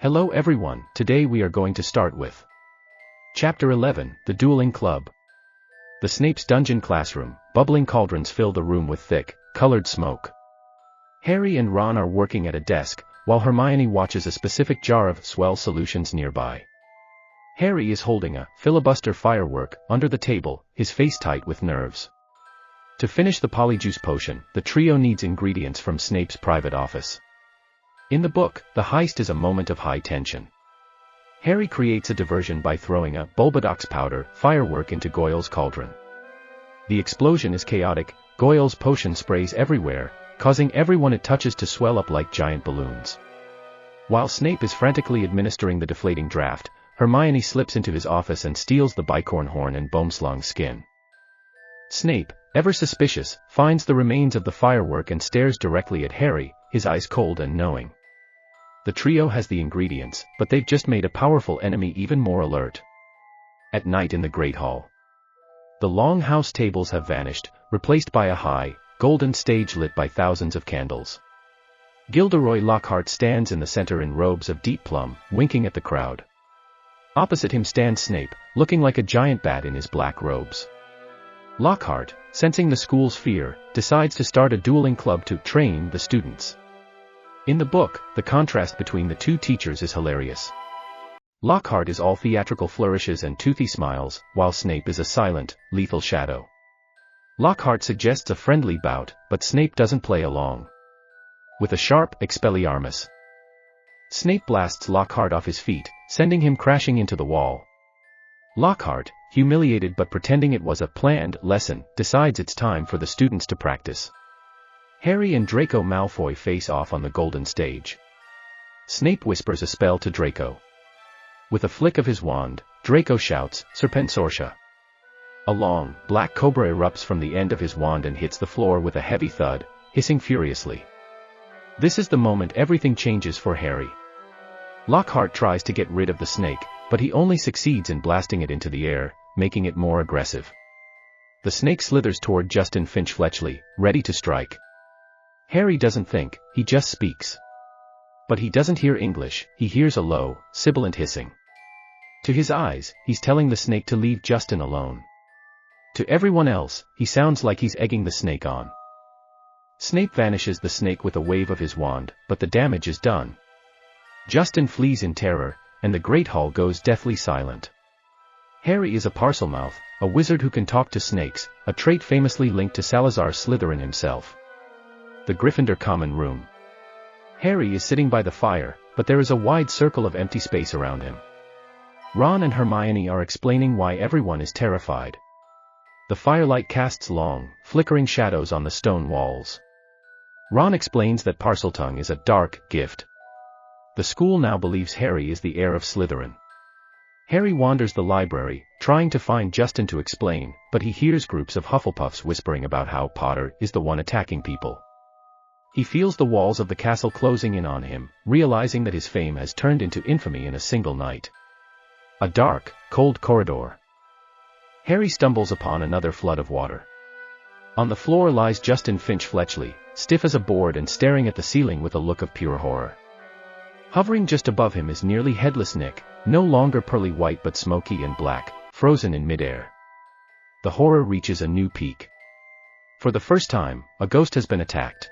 Hello everyone, today we are going to start with Chapter 11, The Dueling Club. The Snape's dungeon classroom, bubbling cauldrons fill the room with thick, colored smoke. Harry and Ron are working at a desk, while Hermione watches a specific jar of swell solutions nearby. Harry is holding a filibuster firework under the table, his face tight with nerves. To finish the Polyjuice potion, the trio needs ingredients from Snape's private office. In the book, the heist is a moment of high tension. Harry creates a diversion by throwing a Bulbadox powder firework into Goyle's cauldron. The explosion is chaotic, Goyle's potion sprays everywhere, causing everyone it touches to swell up like giant balloons. While Snape is frantically administering the deflating draft, Hermione slips into his office and steals the bicorn horn and Boomslang's skin. Snape, ever suspicious, finds the remains of the firework and stares directly at Harry, his eyes cold and knowing. The trio has the ingredients, but they've just made a powerful enemy even more alert. At night in the Great Hall. The long house tables have vanished, replaced by a high, golden stage lit by thousands of candles. Gilderoy Lockhart stands in the center in robes of deep plum, winking at the crowd. Opposite him stands Snape, looking like a giant bat in his black robes. Lockhart, sensing the school's fear, decides to start a dueling club to train the students. In the book, the contrast between the two teachers is hilarious. Lockhart is all theatrical flourishes and toothy smiles, while Snape is a silent, lethal shadow. Lockhart suggests a friendly bout, but Snape doesn't play along. With a sharp Expelliarmus, Snape blasts Lockhart off his feet, sending him crashing into the wall. Lockhart, humiliated but pretending it was a planned lesson, decides it's time for the students to practice. Harry and Draco Malfoy face off on the golden stage. Snape whispers a spell to Draco. With a flick of his wand, Draco shouts, Serpensortia. A long, black cobra erupts from the end of his wand and hits the floor with a heavy thud, hissing furiously. This is the moment everything changes for Harry. Lockhart tries to get rid of the snake, but he only succeeds in blasting it into the air, making it more aggressive. The snake slithers toward Justin Finch-Fletchley, ready to strike. Harry doesn't think, he just speaks. But he doesn't hear English, he hears a low, sibilant hissing. To his eyes, he's telling the snake to leave Justin alone. To everyone else, he sounds like he's egging the snake on. Snape vanishes the snake with a wave of his wand, but the damage is done. Justin flees in terror, and the Great Hall goes deathly silent. Harry is a Parselmouth, a wizard who can talk to snakes, a trait famously linked to Salazar Slytherin himself. The Gryffindor common room. Harry is sitting by the fire, but there is a wide circle of empty space around him. Ron and Hermione are explaining why everyone is terrified. The firelight casts long, flickering shadows on the stone walls. Ron explains that Parseltongue is a dark gift. The school now believes Harry is the heir of Slytherin. Harry wanders the library, trying to find Justin to explain, but he hears groups of Hufflepuffs whispering about how Potter is the one attacking people. He feels the walls of the castle closing in on him, realizing that his fame has turned into infamy in a single night. A dark, cold corridor. Harry stumbles upon another flood of water. On the floor lies Justin Finch-Fletchley, stiff as a board and staring at the ceiling with a look of pure horror. Hovering just above him is nearly headless Nick, no longer pearly white but smoky and black, frozen in midair. The horror reaches a new peak. For the first time, a ghost has been attacked.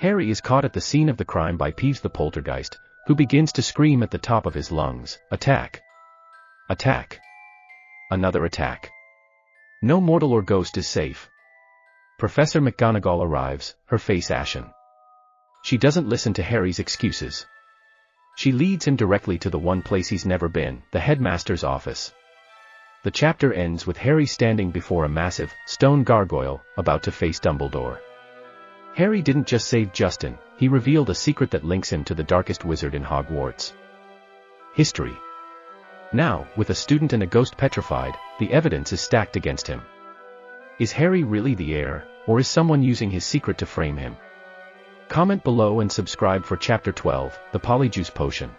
Harry is caught at the scene of the crime by Peeves the poltergeist, who begins to scream at the top of his lungs, "Attack! Attack! Another attack!" No mortal or ghost is safe. Professor McGonagall arrives, her face ashen. She doesn't listen to Harry's excuses. She leads him directly to the one place he's never been, the headmaster's office. The chapter ends with Harry standing before a massive, stone gargoyle, about to face Dumbledore. Harry didn't just save Justin, he revealed a secret that links him to the darkest wizard in Hogwarts. History. Now, with a student and a ghost petrified, the evidence is stacked against him. Is Harry really the heir, or is someone using his secret to frame him? Comment below and subscribe for Chapter 12, The Polyjuice Potion.